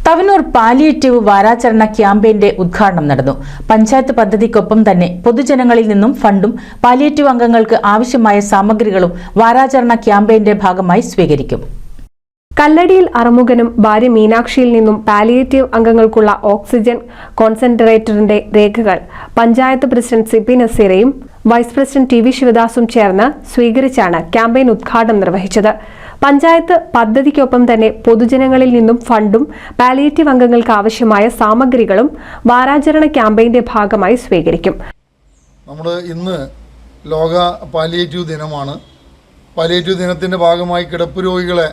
Thavanur palliative വാരാചരണ ക്യാമ്പയിന്റെ ഉദ്ഘാടനം നടന്നു. പഞ്ചായത്ത് പദ്ധതിക്കൊപ്പം തന്നെ പൊതുജനങ്ങളിൽ നിന്നും ഫണ്ടും പാലിയേറ്റീവ് അംഗങ്ങൾക്ക് ആവശ്യമായ സാമഗ്രികളും വാരാചരണ ക്യാമ്പയിന്റെ ഭാഗമായി സ്വീകരിക്കും. കല്ലടിയിൽ അറുമുഖനും ഭാര്യ മീനാക്ഷിയിൽ നിന്നും പാലിയേറ്റീവ് അംഗങ്ങൾക്കുള്ള ഓക്സിജൻ കോൺസെൻട്രേറ്ററിന്റെ രേഖകൾ പഞ്ചായത്ത് പ്രസിഡന്റ് സിപി നസീറയും വൈസ് പ്രസിഡന്റ് ടി വി ശിവദാസും ചേർന്ന് സ്വീകരിച്ചാണ് ക്യാമ്പയിൻ ഉദ്ഘാടനം നിർവഹിച്ചത്. പഞ്ചായത്ത് പദ്ധതിക്കൊപ്പം തന്നെ പൊതുജനങ്ങളിൽ നിന്നും ഫണ്ടും പാലിയേറ്റീവ് അംഗങ്ങൾക്ക് ആവശ്യമായ സാമഗ്രികളും വാരാചരണ ക്യാമ്പയിന്റെ ഭാഗമായി സ്വീകരിക്കും. നമ്മുടെ ഇന്ന് ലോക പാലിയേറ്റീവ് ദിനമാണ്. പാലിയേറ്റീവ് ദിനത്തിന്റെ ഭാഗമായി കിടപ്പ് രോഗികളെ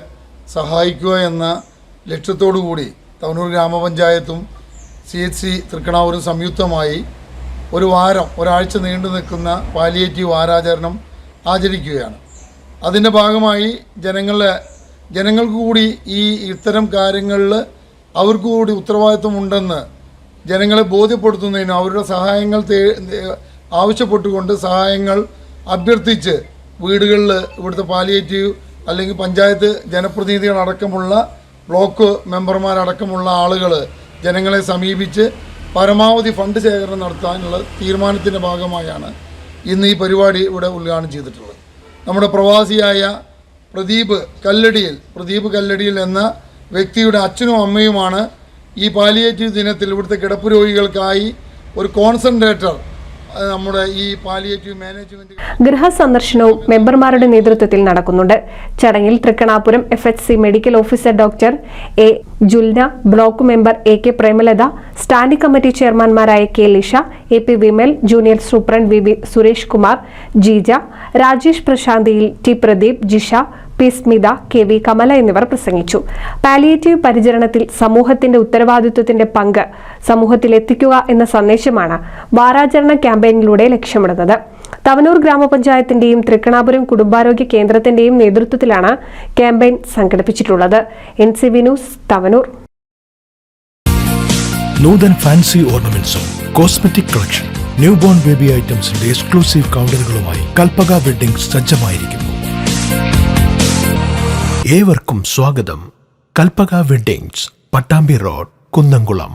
സഹായിക്കുക എന്ന ലക്ഷ്യത്തോടു കൂടി തവനൂർ ഗ്രാമപഞ്ചായത്തും CHC തൃക്കണാവൂരും സംയുക്തമായി ഒരാഴ്ച നീണ്ടു നിൽക്കുന്ന പാലിയേറ്റീവ് വാരാചരണം ആചരിക്കുകയാണ്. അതിൻ്റെ ഭാഗമായി ജനങ്ങൾക്ക് കൂടി ഇത്തരം കാര്യങ്ങളിൽ അവർക്ക് കൂടി ഉത്തരവാദിത്വമുണ്ടെന്ന് ജനങ്ങളെ ബോധ്യപ്പെടുത്തുന്നതിനും അവരുടെ സഹായങ്ങൾ ആവശ്യപ്പെട്ടുകൊണ്ട് സഹായങ്ങൾ അഭ്യർത്ഥിച്ച് വീടുകളിൽ ഇവിടുത്തെ പാലിയേറ്റീവ് അല്ലെങ്കിൽ പഞ്ചായത്ത് ജനപ്രതിനിധികളടക്കമുള്ള ബ്ലോക്ക് മെമ്പർമാരടക്കമുള്ള ആളുകൾ ജനങ്ങളെ സമീപിച്ച് പരമാവധി ഫണ്ട് ശേഖരണം നടത്താനുള്ള തീരുമാനത്തിൻ്റെ ഭാഗമായാണ് ഇന്ന് ഈ പരിപാടി ഇവിടെ ഉദ്ഘാടനം ചെയ്തിട്ടുള്ളത്. നമ്മുടെ പ്രവാസിയായ പ്രദീപ് കല്ലടിയിൽ എന്ന വ്യക്തിയുടെ അച്ഛനും അമ്മയുമാണ് ഈ പാലിയേറ്റീവ് ദിനത്തിൽ ഇവിടുത്തെ കിടപ്പ് രോഗികൾക്കായി ഒരു കോൺസെൻട്രേറ്റർ നമ്മുടെ ഈ പാലിയേറ്റീവ് മാനേജ്മെന്റ് ഗൃഹസന്ദർശനവും മെമ്പർമാരുടെ നേതൃത്വത്തിൽ നടക്കുന്നുണ്ട്. ചടങ്ങിൽ Thrikkanapuram FHC medical officer doctor A. Julna, block member AK Premalatha, standing committee ചെയർമാൻമാരായ K. Lisha, AP Vimal, junior superintendent VV Suresh Kumar, Jeeja, Rajesh പ്രശാന്തിയിൽ, T. Pradeep, Jisha, P. Smitha, KV Kamala എന്നിവർ പ്രസംഗിച്ചു. പാലിയേറ്റീവ് പരിചരണത്തിൽ സമൂഹത്തിന്റെ ഉത്തരവാദിത്വത്തിന്റെ പങ്ക് സമൂഹത്തിൽ എത്തിക്കുക എന്ന സന്ദേശമാണ് വാരാചരണ ക്യാമ്പയിനിലൂടെ ലക്ഷ്യമിടുന്നത്. തവനൂർ ഗ്രാമപഞ്ചായത്തിന്റെയും തൃക്കണാപുരം കുടുംബാരോഗ്യ കേന്ദ്രത്തിന്റെയും നേതൃത്വത്തിലാണ് ക്യാമ്പയിൻ സംഘടിപ്പിച്ചിട്ടുള്ളത്. NCV news, Thavanur. Nuthan fancy ഓർണമെന്റ്സും cosmetic collection, new born baby ഐറ്റംസിന്റെ എക്സ്ക്ലൂസീവ് കൗണ്ടറുകളുമായി കൽപ്പക വെഡ്ഡിംഗ് സജ്ജമായിരിക്കുന്നു. ഏവർക്കും സ്വാഗതം. Kalpaka weddings, Pattambi road, Kunnamkulam.